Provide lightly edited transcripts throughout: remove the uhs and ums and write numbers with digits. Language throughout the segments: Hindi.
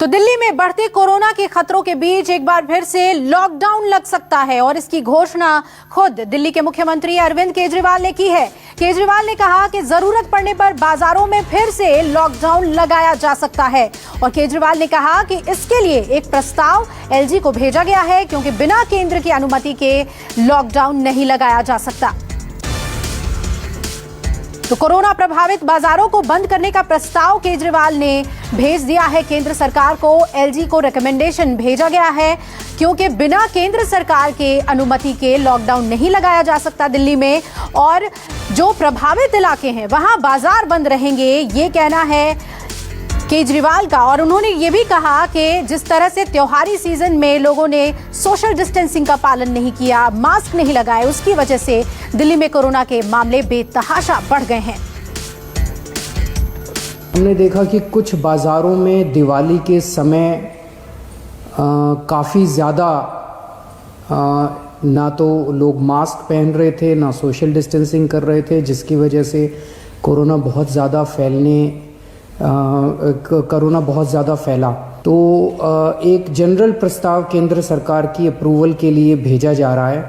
तो दिल्ली में बढ़ते कोरोना के खतरों के बीच एक बार फिर से लॉकडाउन लग सकता है और इसकी घोषणा खुद दिल्ली के मुख्यमंत्री अरविंद केजरीवाल ने की है। केजरीवाल ने कहा कि जरूरत पड़ने पर बाजारों में फिर से लॉकडाउन लगाया जा सकता है और केजरीवाल ने कहा कि इसके लिए एक प्रस्ताव एलजी को भेजा गया है क्योंकि बिना केंद्र की अनुमति के लॉकडाउन नहीं लगाया जा सकता। तो कोरोना प्रभावित बाजारों को बंद करने का प्रस्ताव केजरीवाल ने भेज दिया है केंद्र सरकार को। एलजी को रिकमेंडेशन भेजा गया है क्योंकि बिना केंद्र सरकार के अनुमति के लॉकडाउन नहीं लगाया जा सकता दिल्ली में, और जो प्रभावित इलाके हैं वहां बाजार बंद रहेंगे, ये कहना है केजरीवाल का। और उन्होंने ये भी कहा कि जिस तरह से त्योहारी सीजन में लोगों ने सोशल डिस्टेंसिंग का पालन नहीं किया, मास्क नहीं लगाए, उसकी वजह से दिल्ली में कोरोना के मामले बेतहाशा बढ़ गए हैं। हमने देखा कि कुछ बाज़ारों में दिवाली के समय काफ़ी ज़्यादा ना तो लोग मास्क पहन रहे थे, ना सोशल डिस्टेंसिंग कर रहे थे, जिसकी वजह से कोरोना बहुत ज़्यादा फैला। तो एक जनरल प्रस्ताव केंद्र सरकार की अप्रूवल के लिए भेजा जा रहा है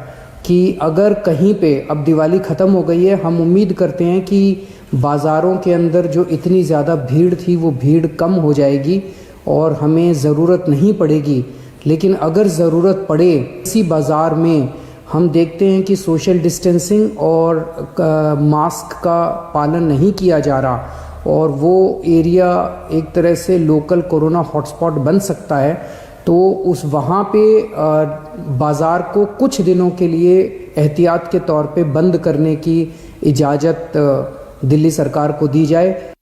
कि अगर कहीं पे, अब दिवाली ख़त्म हो गई है, हम उम्मीद करते हैं कि बाज़ारों के अंदर जो इतनी ज़्यादा भीड़ थी वो भीड़ कम हो जाएगी और हमें ज़रूरत नहीं पड़ेगी। लेकिन अगर ज़रूरत पड़े, इसी बाज़ार में हम देखते हैं कि सोशल डिस्टेंसिंग और मास्क का पालन नहीं किया जा रहा और वो एरिया एक तरह से लोकल कोरोना हॉटस्पॉट बन सकता है, तो उस वहाँ पे बाज़ार को कुछ दिनों के लिए एहतियात के तौर पे बंद करने की इजाज़त दिल्ली सरकार को दी जाए।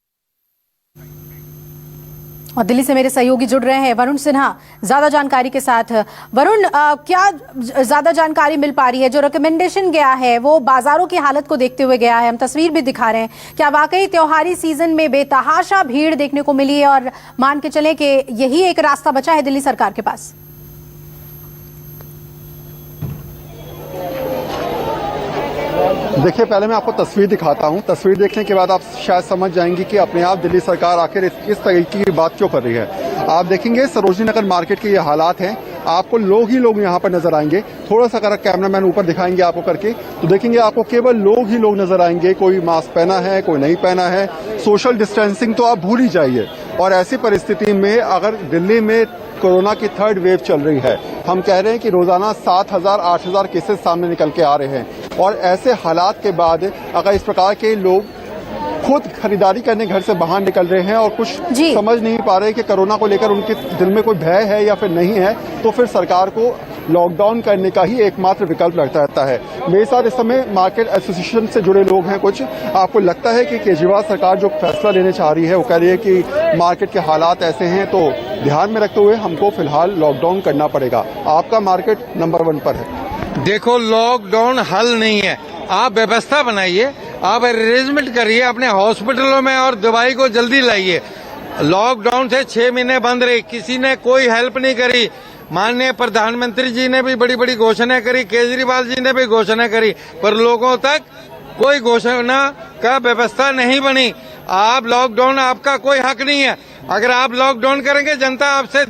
और दिल्ली से मेरे सहयोगी जुड़ रहे हैं वरुण सिन्हा ज्यादा जानकारी के साथ। वरुण, क्या ज्यादा जानकारी मिल पा रही है? जो रिकमेंडेशन गया है वो बाजारों की हालत को देखते हुए गया है, हम तस्वीर भी दिखा रहे हैं। क्या वाकई त्योहारी सीजन में बेतहाशा भीड़ देखने को मिली है और मान के चलें कि यही एक रास्ता बचा है दिल्ली सरकार के पास? देखिए, पहले मैं आपको तस्वीर दिखाता हूं। तस्वीर देखने के बाद आप शायद समझ जाएंगे कि अपने आप दिल्ली सरकार आखिर इस तरीके की बात क्यों कर रही है। आप देखेंगे सरोजनी नगर मार्केट के ये हालात हैं, आपको लोग ही लोग यहाँ पर नजर आएंगे। थोड़ा सा अगर कैमरामैन ऊपर दिखाएंगे आपको करके, तो देखेंगे आपको केवल लोग ही लोग नजर आएंगे। कोई मास्क पहना है, कोई नहीं पहना है। सोशल डिस्टेंसिंग तो आप भूल ही जाइए। और ऐसी परिस्थिति में अगर दिल्ली में कोरोना की थर्ड वेव चल रही है, हम कह रहे हैं कि रोजाना 7,000-8,000 केसेस सामने निकल के आ रहे हैं, और ऐसे हालात के बाद अगर इस प्रकार के लोग खुद खरीदारी करने घर से बाहर निकल रहे हैं और कुछ समझ नहीं पा रहे कि कोरोना को लेकर उनके दिल में कोई भय है या फिर नहीं है, तो फिर सरकार को लॉकडाउन करने का ही एकमात्र विकल्प लगता रहता है। मेरे साथ इस समय मार्केट एसोसिएशन से जुड़े लोग हैं कुछ। आपको लगता है कि केजरीवाल सरकार जो फैसला लेने चाह रही है, वो कह रही है कि मार्केट के हालात ऐसे हैं, तो ध्यान में रखते हुए हमको फिलहाल लॉकडाउन करना पड़ेगा? आपका मार्केट नंबर 1 पर है। देखो, लॉकडाउन हल नहीं है। आप व्यवस्था बनाइए, आप अरेंजमेंट करिए अपने हॉस्पिटलों में और दवाई को जल्दी लाइए। लॉकडाउन से 6 महीने बंद रही, किसी ने कोई हेल्प नहीं करी। माननीय प्रधानमंत्री जी ने भी बड़ी बड़ी घोषणा करी, केजरीवाल जी ने भी घोषणा करी, पर लोगों तक कोई घोषणा का व्यवस्था नहीं बनी। आप लॉकडाउन, आपका कोई हक नहीं है। अगर आप लॉकडाउन करेंगे, जनता आपसे,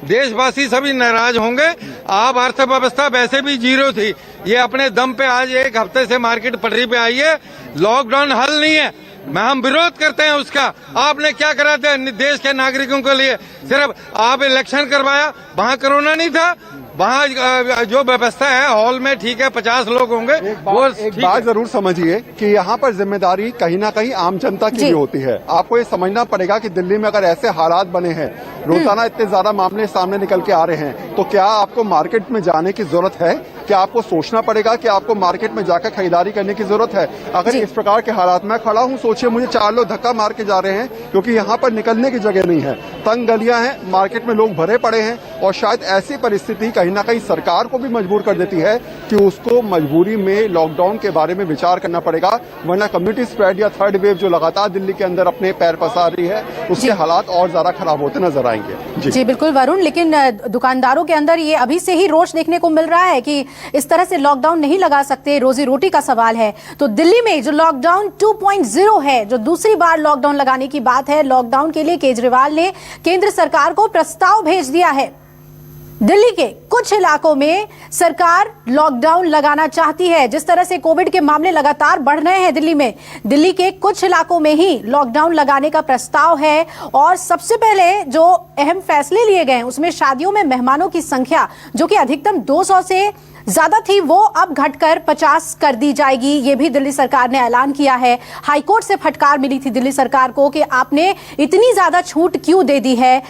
देशवासी सभी नाराज होंगे। आप अर्थव्यवस्था वैसे भी जीरो थी, ये अपने दम पे आज 1 हफ्ते से मार्केट पटरी पे आई है। लॉकडाउन हल नहीं है, हम विरोध करते हैं उसका। आपने क्या करा था देश के नागरिकों के लिए? सिर्फ आप इलेक्शन करवाया, वहाँ कोरोना नहीं था। वहाँ जो व्यवस्था है हॉल में, ठीक है, 50 लोग होंगे। एक बात जरूर समझिए कि यहाँ पर जिम्मेदारी कहीं ना कहीं आम जनता की भी होती है। आपको ये समझना पड़ेगा कि दिल्ली में अगर ऐसे हालात बने हैं, रोजाना इतने ज्यादा मामले सामने निकल के आ रहे हैं, तो क्या आपको मार्केट में जाने की जरूरत है? क्या आपको सोचना पड़ेगा कि आपको मार्केट में जाकर खरीदारी करने की जरूरत है? अगर इस प्रकार के हालात में खड़ा हूँ, सोचिए मुझे 4 लोग धक्का मार के जा रहे हैं क्योंकि यहाँ पर निकलने की जगह नहीं है, तंग गलियां हैं, मार्केट में लोग भरे पड़े हैं। और शायद ऐसी परिस्थिति कहीं ना कहीं सरकार को भी मजबूर कर देती है कि उसको मजबूरी में लॉकडाउन के बारे में विचार करना पड़ेगा, वरना कम्युनिटी स्प्रेड या थर्ड वेव जो लगातार दिल्ली के अंदर अपने पैर पसार रही है उसके हालात और ज्यादा खराब होते नजर आएंगे। जी बिल्कुल वरुण, लेकिन दुकानदारों के अंदर ये अभी से ही रोष देखने को मिल रहा है कि इस तरह से लॉकडाउन नहीं लगा सकते, रोजी रोटी का सवाल है। तो दिल्ली में जो लॉकडाउन 2.0 है, जो दूसरी बार लॉकडाउन लगाने की बात है, लॉकडाउन के लिए केजरीवाल ने केंद्र सरकार को प्रस्ताव भेज दिया है। दिल्ली के कुछ इलाकों में सरकार लॉकडाउन लगाना चाहती है। जिस तरह से कोविड के मामले लगातार बढ़ रहे हैं दिल्ली में, दिल्ली के कुछ इलाकों में ही लॉकडाउन लगाने का प्रस्ताव है। और सबसे पहले जो अहम फैसले लिए गए हैं उसमें शादियों में मेहमानों की संख्या जो कि अधिकतम 200 से ज्यादा थी वो अब घटकर 50 कर दी जाएगी। ये भी दिल्ली सरकार ने ऐलान किया है। हाईकोर्ट से फटकार मिली थी दिल्ली सरकार को कि आपने इतनी ज्यादा छूट क्यों दे दी है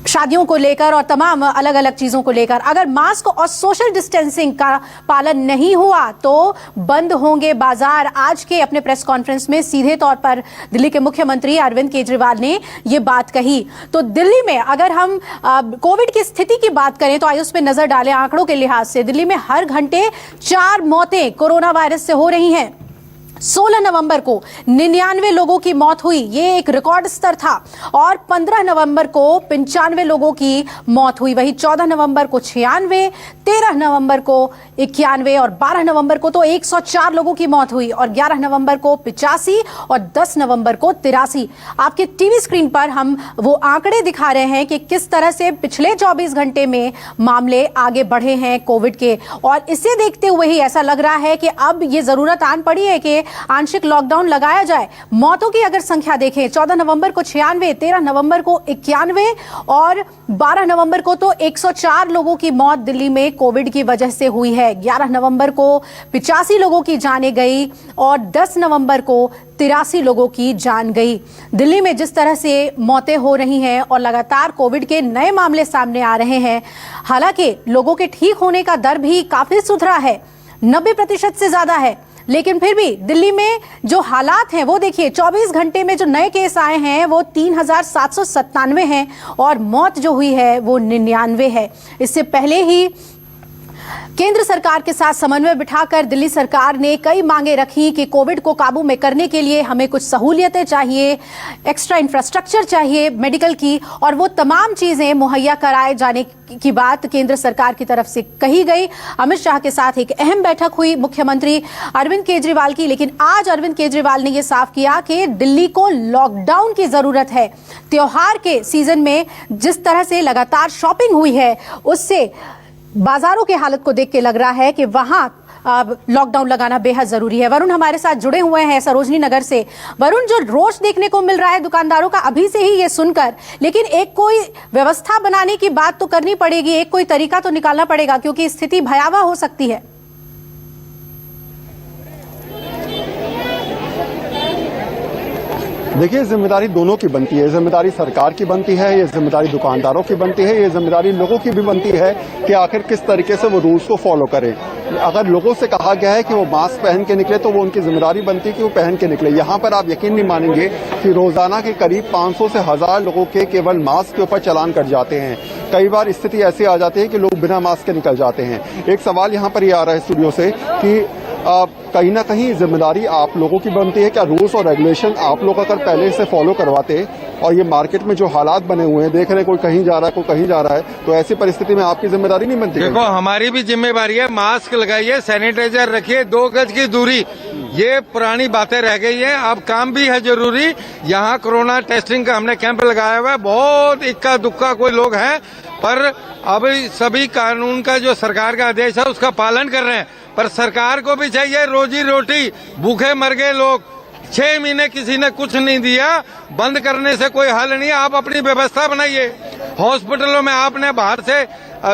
शादियों को लेकर और तमाम अलग अलग चीजों को लेकर। अगर मास्क और सोशल डिस्टेंसिंग का पालन नहीं हुआ तो बंद होंगे बाजार। आज के अपने प्रेस कॉन्फ्रेंस में सीधे तौर पर दिल्ली के मुख्यमंत्री अरविंद केजरीवाल ने ये बात कही। तो दिल्ली में अगर हम कोविड की स्थिति की बात करें तो आइए उस पर नजर डालें। आंकड़ों के लिहाज से दिल्ली में हर घंटे 4 मौतें कोरोना वायरस से हो रही हैं। 16 नवंबर को 99 लोगों की मौत हुई, ये एक रिकॉर्ड स्तर था। और 15 नवंबर को 95 लोगों की मौत हुई। वही 14 नवंबर को 96, 13 नवंबर को 91 और 12 नवंबर को तो 104 लोगों की मौत हुई। और 11 नवंबर को 85 और 10 नवंबर को 83। आपके टीवी स्क्रीन पर हम वो आंकड़े दिखा रहे हैं कि किस तरह से पिछले 24 घंटे में मामले आगे बढ़े हैं कोविड के। और इसे देखते हुए ही ऐसा लग रहा है कि अब ये जरूरत आन पड़ी है कि आंशिक लॉकडाउन लगाया जाए। मौतों की अगर संख्या देखें, 14 नवंबर को 96, 13 नवंबर को 91 और 12 नवंबर को तो 104 लोगों की मौत दिल्ली में कोविड की वजह से हुई है। 11 नवंबर को 85 लोगों की जानें गई और 10 नवंबर को 83 लोगों की जान गई। दिल्ली में जिस तरह से मौतें हो रही हैं और लगातार कोविड के नए मामले सामने आ रहे हैं, हालांकि लोगों के ठीक होने का दर भी काफी सुधरा है, 90% से ज्यादा है। लेकिन फिर भी दिल्ली में जो हालात हैं वो देखिए, 24 घंटे में जो नए केस आए हैं वो 3797 हैं और मौत जो हुई है वो 99 है। इससे पहले ही केंद्र सरकार के साथ समन्वय बिठाकर दिल्ली सरकार ने कई मांगे रखी कि कोविड को काबू में करने के लिए हमें कुछ सहूलियतें चाहिए, एक्स्ट्रा इंफ्रास्ट्रक्चर चाहिए मेडिकल की, और वो तमाम चीजें मुहैया कराए जाने की बात केंद्र सरकार की तरफ से कही गई। अमित शाह के साथ एक अहम बैठक हुई मुख्यमंत्री अरविंद केजरीवाल की, लेकिन आज अरविंद केजरीवाल ने यह साफ किया कि दिल्ली को लॉकडाउन की जरूरत है। त्योहार के सीजन में जिस तरह से लगातार शॉपिंग हुई है उससे बाजारों की हालत को देख के लग रहा है कि वहां लॉकडाउन लगाना बेहद जरूरी है। वरुण हमारे साथ जुड़े हुए हैं सरोजनी नगर से। वरुण, जो रोष देखने को मिल रहा है दुकानदारों का अभी से ही ये सुनकर, लेकिन एक कोई व्यवस्था बनाने की बात तो करनी पड़ेगी, एक कोई तरीका तो निकालना पड़ेगा क्योंकि स्थिति भयावह हो सकती है। देखिए, जिम्मेदारी दोनों की बनती है। जिम्मेदारी सरकार की बनती है, ये जिम्मेदारी दुकानदारों की बनती है, ये जिम्मेदारी लोगों की भी बनती है कि आखिर किस तरीके से वो रूल्स को फॉलो करें। अगर लोगों से कहा गया है कि वो मास्क पहन के निकले तो वो उनकी जिम्मेदारी बनती है कि वो पहन के निकले। यहाँ पर आप यकीन नहीं मानेंगे कि रोजाना के करीब 500 से 1000 लोगों के केवल मास्क के ऊपर चालान कट जाते हैं। कई बार स्थिति ऐसी आ जाती है कि लोग बिना मास्क के निकल जाते हैं। एक सवाल यहाँ पर ये आ रहा है स्टूडियो से कि कहीं ना कहीं जिम्मेदारी आप लोगों की बनती है। क्या रूल्स और रेगुलेशन आप लोग अगर पहले से फॉलो करवाते और ये मार्केट में जो हालात बने हुए हैं, देख रहे कोई कहीं जा रहा है कोई कहीं जा रहा है, तो ऐसी परिस्थिति में आपकी जिम्मेदारी नहीं बनती? देखो, हमारी भी जिम्मेदारी है। मास्क लगाइए, सैनिटाइजर रखिए, 2 गज की दूरी, ये पुरानी बातें रह गई है। अब काम भी है जरूरी। यहाँ कोरोना टेस्टिंग का हमने कैंप लगाया हुआ है। बहुत इक्का दुक्का कोई लोग हैं, पर अब सभी कानून का जो सरकार का आदेश है उसका पालन कर रहे हैं। पर सरकार को भी चाहिए, रोजी रोटी, भूखे मर गए लोग, 6 महीने किसी ने कुछ नहीं दिया। बंद करने से कोई हल नहीं है। आप अपनी व्यवस्था बनाइए। हॉस्पिटलों में आपने बाहर से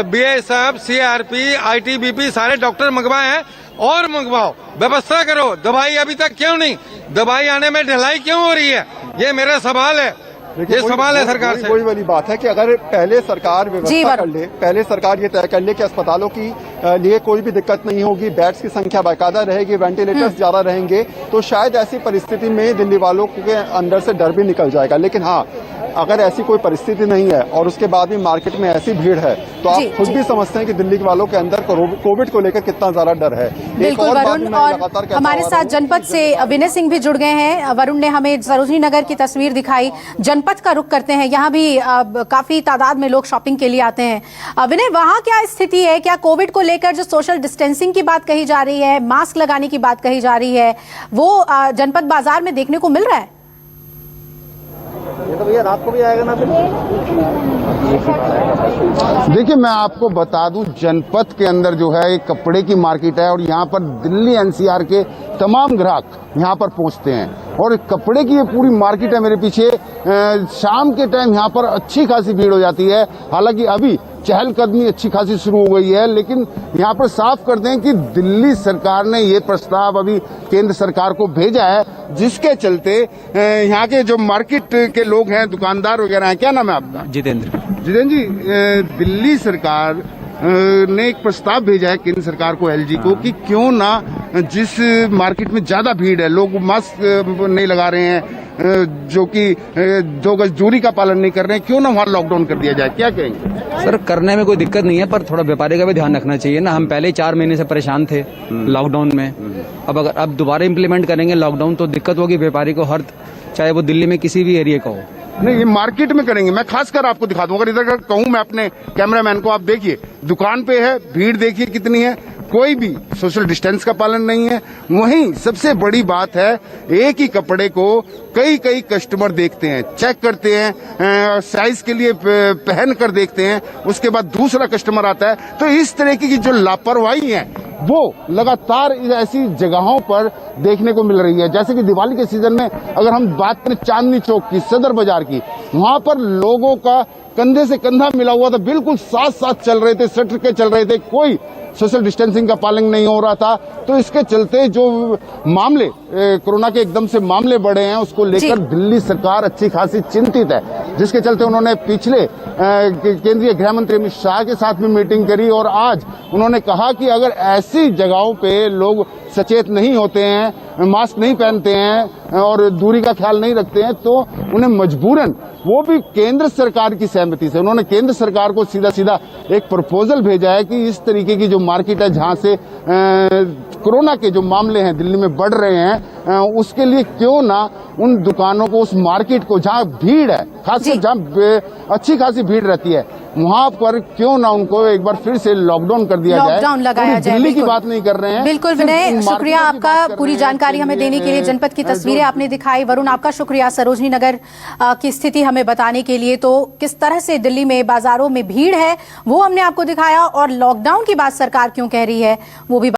बीएसएफ, सीआरपी, आईटीबीपी सारे डॉक्टर मंगवाए हैं और मंगवाओ, व्यवस्था करो। दवाई अभी तक क्यों नहीं? दवाई आने में ढिलाई क्यों हो रही है? ये मेरा सवाल है। ये सवाल है सरकार से। वही वाली बात है कि अगर पहले सरकार व्यवस्था कर ले, पहले सरकार ये तय कर ले कि अस्पतालों की लिए कोई भी दिक्कत नहीं होगी, बेड्स की संख्या बाकायदा रहेगी, वेंटिलेटर्स ज्यादा रहेंगे, तो शायद ऐसी परिस्थिति में दिल्ली वालों के अंदर से डर भी निकल जाएगा। लेकिन हाँ, अगर ऐसी कोई परिस्थिति नहीं है और उसके बाद भी मार्केट में ऐसी भीड़ है तो आप जी, खुद जी। भी समझते हैं कि दिल्ली वालों के अंदर कोविड को लेकर कितना ज्यादा डर है। बिल्कुल वरुण, और हमारे साथ जनपद से विनय सिंह भी जुड़ गए हैं। वरुण ने हमें सरोजनी नगर की तस्वीर दिखाई, जनपद का रुख करते हैं। यहाँ भी काफी तादाद में लोग शॉपिंग के लिए आते हैं। विनय, वहाँ क्या स्थिति है? क्या कोविड को लेकर जो सोशल डिस्टेंसिंग की बात कही जा रही है, मास्क लगाने की बात कही जा रही है, वो जनपद बाजार में देखने को मिल रहा है? ये तो भैया रात को भी आएगा ना फिर। देखिए, मैं आपको बता दूं, जनपद के अंदर जो है एक कपड़े की मार्केट है और यहाँ पर दिल्ली एनसीआर के तमाम ग्राहक यहाँ पर पहुँचते हैं और कपड़े की ये पूरी मार्केट है मेरे पीछे। शाम के टाइम यहाँ पर अच्छी खासी भीड़ हो जाती है। हालांकि अभी चहलकदमी अच्छी खासी शुरू हो गई है, लेकिन यहाँ पर साफ कर दें कि दिल्ली सरकार ने ये प्रस्ताव अभी केंद्र सरकार को भेजा है, जिसके चलते यहाँ के जो मार्केट के लोग हैं, दुकानदार वगैरह हैं। क्या नाम है आपका? जितेंद्र जी, दिल्ली सरकार ने एक प्रस्ताव भेजा है केंद्र सरकार को, एलजी को, कि क्यों ना जिस मार्केट में ज्यादा भीड़ है, लोग मास्क नहीं लगा रहे हैं, जो कि 2 गज दूरी का पालन नहीं कर रहे हैं, क्यों ना वहाँ लॉकडाउन कर दिया जाए। क्या कहेंगे? सर, करने में कोई दिक्कत नहीं है, पर थोड़ा व्यापारी का भी ध्यान रखना चाहिए ना। हम पहले 4 महीने से परेशान थे लॉकडाउन में। अब दोबारा इम्प्लीमेंट करेंगे लॉकडाउन तो दिक्कत होगी व्यापारी को, हर चाहे वो दिल्ली में किसी भी एरिया का हो। नहीं, ये मार्केट में करेंगे। मैं खासकर आपको दिखा दूं, अगर इधर कहूं मैं अपने कैमरामैन को, आप देखिए दुकान पे है, भीड़ देखिए कितनी है, कोई भी सोशल डिस्टेंस का पालन नहीं है। वहीं सबसे बड़ी बात है, एक ही कपड़े को कई कस्टमर देखते हैं, चेक करते हैं, साइज के लिए पहन कर देखते हैं, उसके बाद दूसरा कस्टमर आता है। तो इस तरह की जो लापरवाही है वो लगातार ऐसी जगहों पर देखने को मिल रही है। जैसे कि दिवाली के सीजन में अगर हम बात करें चांदनी चौक की, सदर बाजार की, वहां पर लोगों का कंधे से कंधा मिला हुआ था, बिल्कुल साथ साथ चल रहे थे, सट के चल रहे थे, कोई सोशल डिस्टेंसिंग का पालन नहीं हो रहा था। तो इसके चलते जो मामले कोरोना के एकदम से मामले बढ़े हैं, उसको लेकर दिल्ली सरकार अच्छी खासी चिंतित है, जिसके चलते उन्होंने पिछले केंद्रीय गृह मंत्री अमित शाह के साथ भी मीटिंग करी और आज उन्होंने कहा कि अगर ऐसी जगहों पे लोग सचेत नहीं होते हैं, मास्क नहीं पहनते हैं और दूरी का ख्याल नहीं रखते हैं, तो उन्हें मजबूरन, वो भी केंद्र सरकार की सहमति से, उन्होंने केंद्र सरकार को सीधा एक प्रपोजल भेजा है कि इस तरीके की जो मार्केट है जहां से कोरोना के जो मामले हैं दिल्ली में बढ़ रहे हैं, उसके लिए क्यों ना उन दुकानों को, उस मार्केट को जहां भीड़ है, खासकर जहां अच्छी खासी भीड़ रहती है, वहां पर क्यों ना उनको एक बार फिर से लॉकडाउन कर दिया जाए, लॉकडाउन लगाया जाए। दिल्ली की बात नहीं कर रहे हैं। बिल्कुल विनय, शुक्रिया आपका पूरी जानकारी हमें देने के लिए। जनपद की तस्वीरें आपने दिखाई। वरुण, आपका शुक्रिया सरोजनी नगर की स्थिति हमें बताने के लिए। तो किस तरह से दिल्ली में बाजारों में भीड़ है वो हमने आपको दिखाया, और लॉकडाउन की बात सरकार क्यों कह रही है वो भी